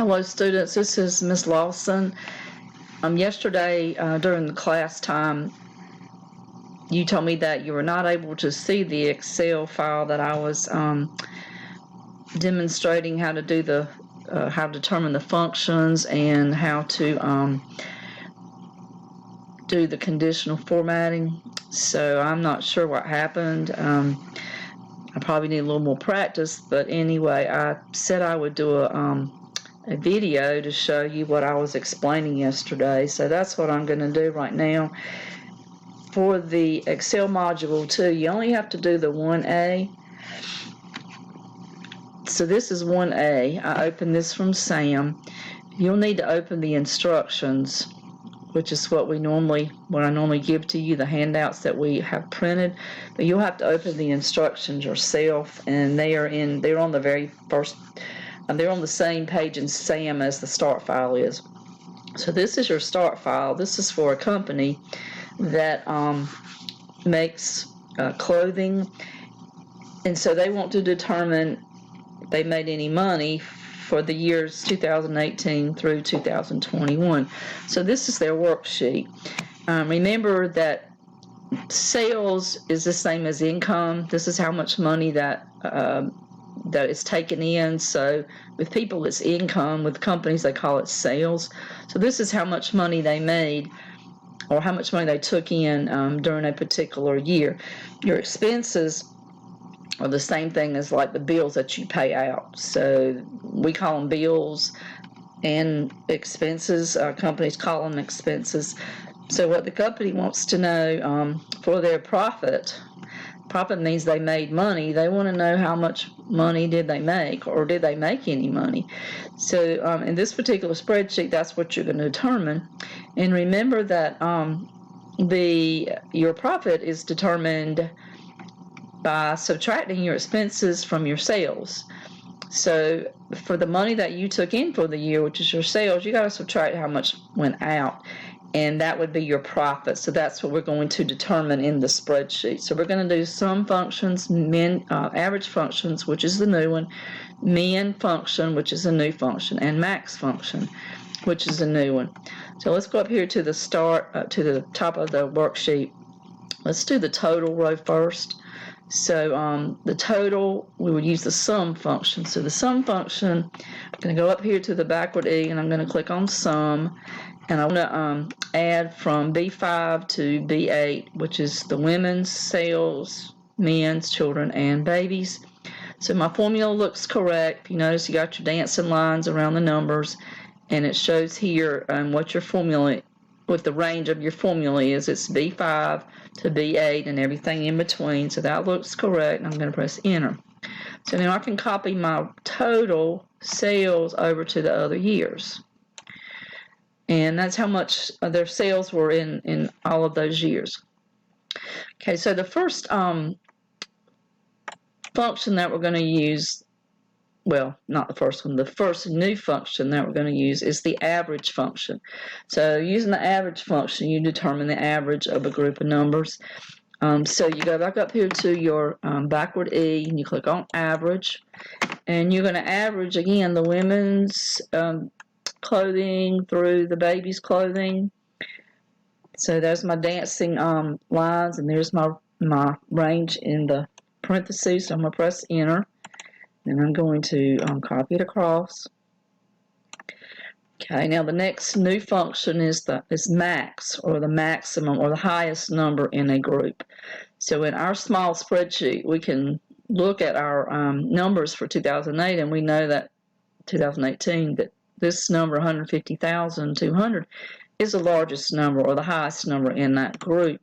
Hello, students. This is Ms. Lawson. Yesterday, during the class time, you told me that you were not able to see the Excel file that I was demonstrating how to do how to determine the functions and how to do the conditional formatting. So I'm not sure what happened. I probably need a little more practice, but anyway, I said I would do a video to show you what I was explaining yesterday. So that's what I'm going to do right now. For the Excel module 2, you only have to do the 1A. So this is 1A. I opened this from Sam. You'll need to open the instructions, which is what I normally give to you, the handouts that we have printed. But you'll have to open the instructions yourself, and they're on the very first. They're on the same page in SAM as the start file is. So this is your start file. This is for a company that makes clothing, and so they want to determine if they made any money for the years 2018 through 2021. So this is their worksheet. Remember that sales is the same as income. This is how much money that is taken in. So with people it's income, with companies they call it sales. So this is how much money they made or how much money they took in during a particular year. Your expenses are the same thing as like the bills that you pay out. So we call them bills and expenses. Companies call them expenses. So what the company wants to know for their profit means they made money. They want to know how much money did they make, or did they make any money. So in this particular spreadsheet, that's what you're going to determine. And remember that your profit is determined by subtracting your expenses from your sales. So for the money that you took in for the year, which is your sales, you got to subtract how much went out, and that would be your profit. So that's what we're going to determine in the spreadsheet. So we're going to do sum functions, average functions, which is the new one, min function, which is a new function, and max function, which is a new one. So let's go up here to the to the top of the worksheet. Let's do the total row first. So the total, we would use the sum function. So the sum function, I'm going to go up here to the backward E, and I'm going to click on sum, and I want to add from B5 to B8, which is the women's, sales, men's, children, and babies. So my formula looks correct. You notice you got your dancing lines around the numbers, and it shows here what your formula, what the range of your formula is. It's B5 to B8 and everything in between. So that looks correct. I'm going to press enter. So now I can copy my total sales over to the other years. And that's how much their sales were in all of those years. Okay, so the first function that we're going to use, well, not the first one, the first new function that we're going to use is the average function. So using the average function, you determine the average of a group of numbers. So you go back up here to your backward E, and you click on average, and you're going to average again the women's clothing through the baby's clothing. So there's my dancing lines, and there's my range in the parentheses. So I'm going to press enter, and I'm going to copy it across. Okay, now the next new function is max, or the maximum, or the highest number in a group. So in our small spreadsheet, we can look at our numbers for 2008, and we know that 2018 that this number 150,200 is the largest number, or the highest number in that group.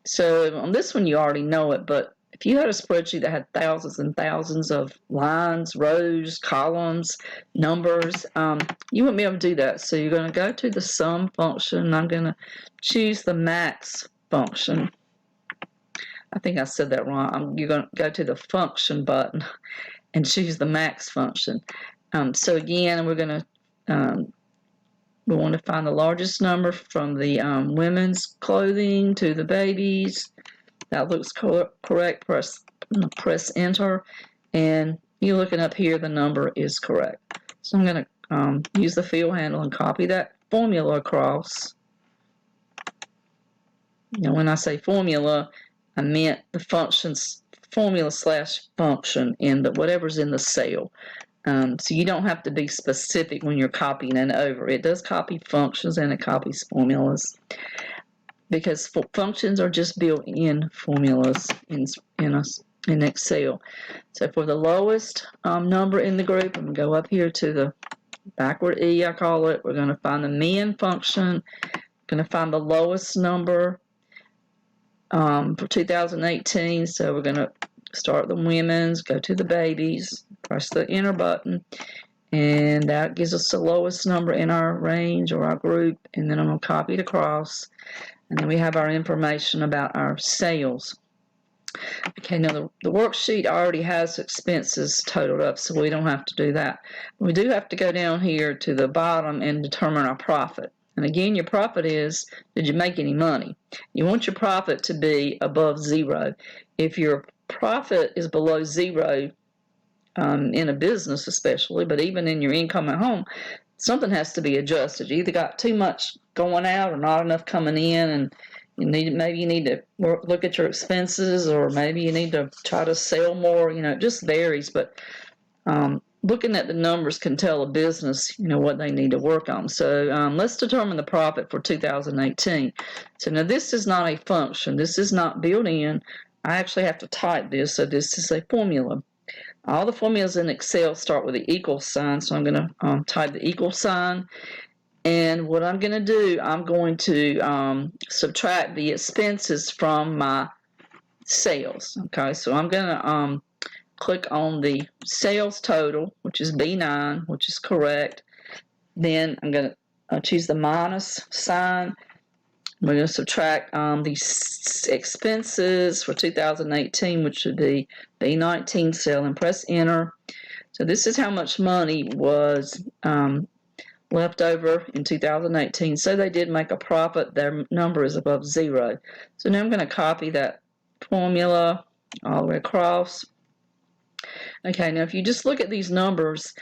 So on this one you already know it, but if you had a spreadsheet that had thousands and thousands of lines, rows, columns, numbers, you wouldn't be able to do that. So you're going to go to the sum function. I'm going to choose the max function. I think I said that wrong. You're going to go to the function button and choose the max function. So again, we're going to we want to find the largest number from the women's clothing to the babies. That looks correct. Press enter, and you're looking up here, the number is correct. So I'm going to use the field handle and copy that formula across. When I say formula, I meant the functions formula / function in whatever's in the cell. So you don't have to be specific when you're copying it over. It does copy functions and it copies formulas, because functions are just built-in formulas in Excel. So for the lowest number in the group, I'm going to go up here to the backward E, I call it. We're going to find the min function. Going to find the lowest number for 2018. So we're going to start the women's, go to the babies, press the enter button, and that gives us the lowest number in our range or our group, and then I'm going to copy it across, and then we have our information about our sales. Okay, now the worksheet already has expenses totaled up, so we don't have to do that. We do have to go down here to the bottom and determine our profit. And again, your profit is, did you make any money? You want your profit to be above zero. If your profit is below zero, in a business especially, but even in your income at home, something has to be adjusted. You either got too much going out or not enough coming in, and maybe you need to look at your expenses, or maybe you need to try to sell more. It just varies, but looking at the numbers can tell a business, what they need to work on. So let's determine the profit for 2018. So now this is not a function. This is not built in. I actually have to type this, so this is a formula. All the formulas in Excel start with the equal sign, so I'm going to type the equal sign. And what I'm going to do, I'm going to subtract the expenses from my sales. Okay, so I'm going to click on the sales total, which is B9, which is correct. Then I'm going to choose the minus sign. We're going to subtract the expenses for 2018, which would be B19 cell, and press enter. So this is how much money was left over in 2018. So they did make a profit. Their number is above zero. So now I'm going to copy that formula all the way across. Okay, now if you just look at these numbers,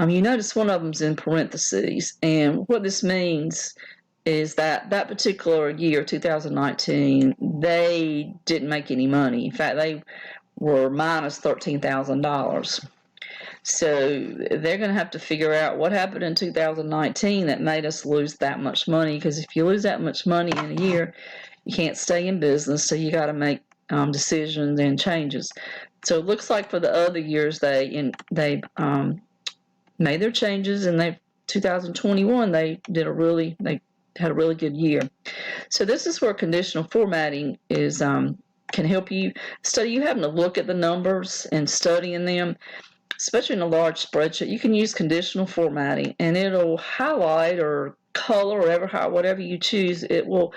you notice one of them's in parentheses. And what this means is that particular year, 2019, they didn't make any money. In fact, they were minus $13,000. So they're going to have to figure out what happened in 2019 that made us lose that much money, because if you lose that much money in a year, you can't stay in business, so you got to make decisions and changes. So it looks like for the other years they made their changes, and 2021 they had a really good year. So this is where conditional formatting is can help you. Instead of you having to look at the numbers and studying them, especially in a large spreadsheet, you can use conditional formatting, and it'll highlight or color or whatever you choose. It will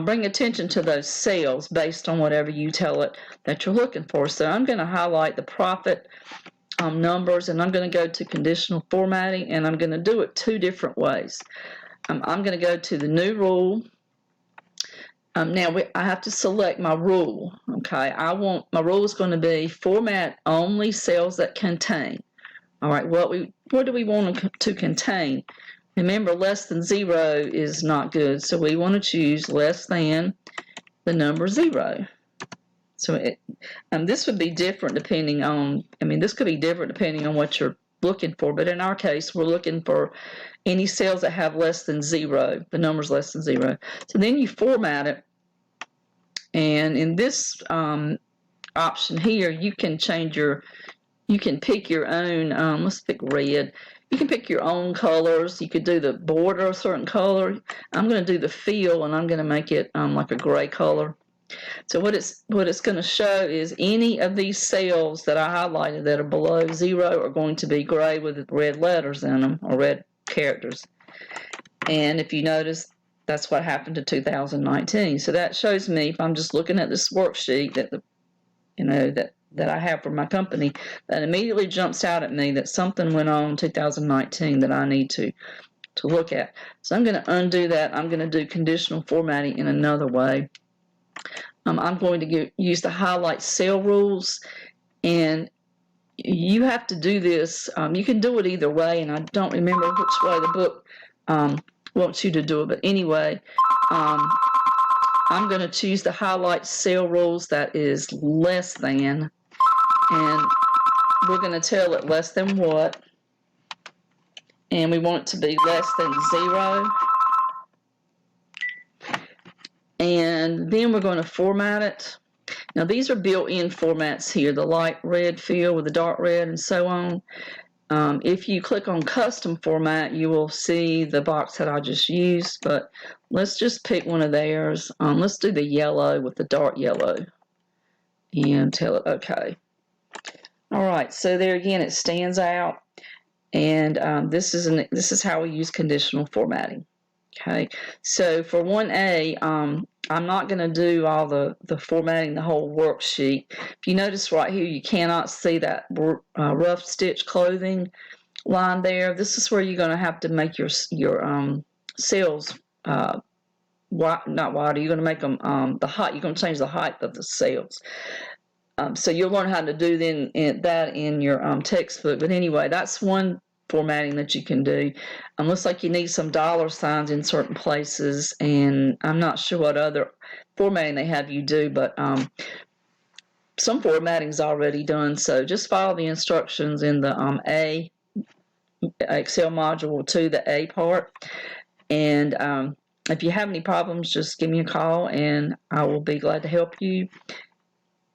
bring attention to those cells based on whatever you tell it that you're looking for. So I'm going to highlight the profit numbers, and I'm going to go to conditional formatting, and I'm going to do it two different ways. I'm going to go to the new rule. Now I have to select my rule. Okay, my rule is going to be format only cells that contain. All right, what do we want to contain? Remember, less than zero is not good, so we want to choose less than the number zero. So this would be different depending on. This could be different depending on what you're looking for, but in our case, we're looking for any cells that have less than zero, the number's less than zero. So then you format it, and in this option here, you can pick your own, let's pick red. You can pick your own colors. You could do the border a certain color. I'm going to do the fill, and I'm going to make it like a gray color. So what it's going to show is any of these cells that I highlighted that are below zero are going to be gray with red letters in them, or red characters. And if you notice, that's what happened to 2019. So that shows me, if I'm just looking at this worksheet that I have for my company, that immediately jumps out at me that something went on in 2019 that I need to look at. So I'm going to undo that. I'm going to do conditional formatting in another way. I'm going to use the highlight cell rules, and you have to do this. You can do it either way, and I don't remember which way the book wants you to do it. But anyway, I'm going to choose the highlight cell rules that is less than, and we're going to tell it less than what, and we want it to be less than 0. And then we're going to format it. Now these are built-in formats here, the light red field with the dark red and so on. If you click on custom format, you will see the box that I just used, but let's just pick one of theirs. Let's do the yellow with the dark yellow and tell it okay. All right, so there again it stands out, and this is how we use conditional formatting. Okay, so for 1A, I'm not going to do all the formatting, the whole worksheet. If you notice right here, you cannot see that rough stitch clothing line there. This is where you're going to have to make your cells not wider. You're going to make them the height. You're going to change the height of the cells. So you'll learn how to do that in your textbook. But anyway, that's one formatting that you can do. Looks like you need some dollar signs in certain places, and I'm not sure what other formatting they have you do, but some formatting is already done. So just follow the instructions in the A Excel module 2, the A part. And if you have any problems, just give me a call, and I will be glad to help you.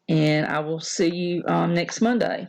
And I will see you next Monday.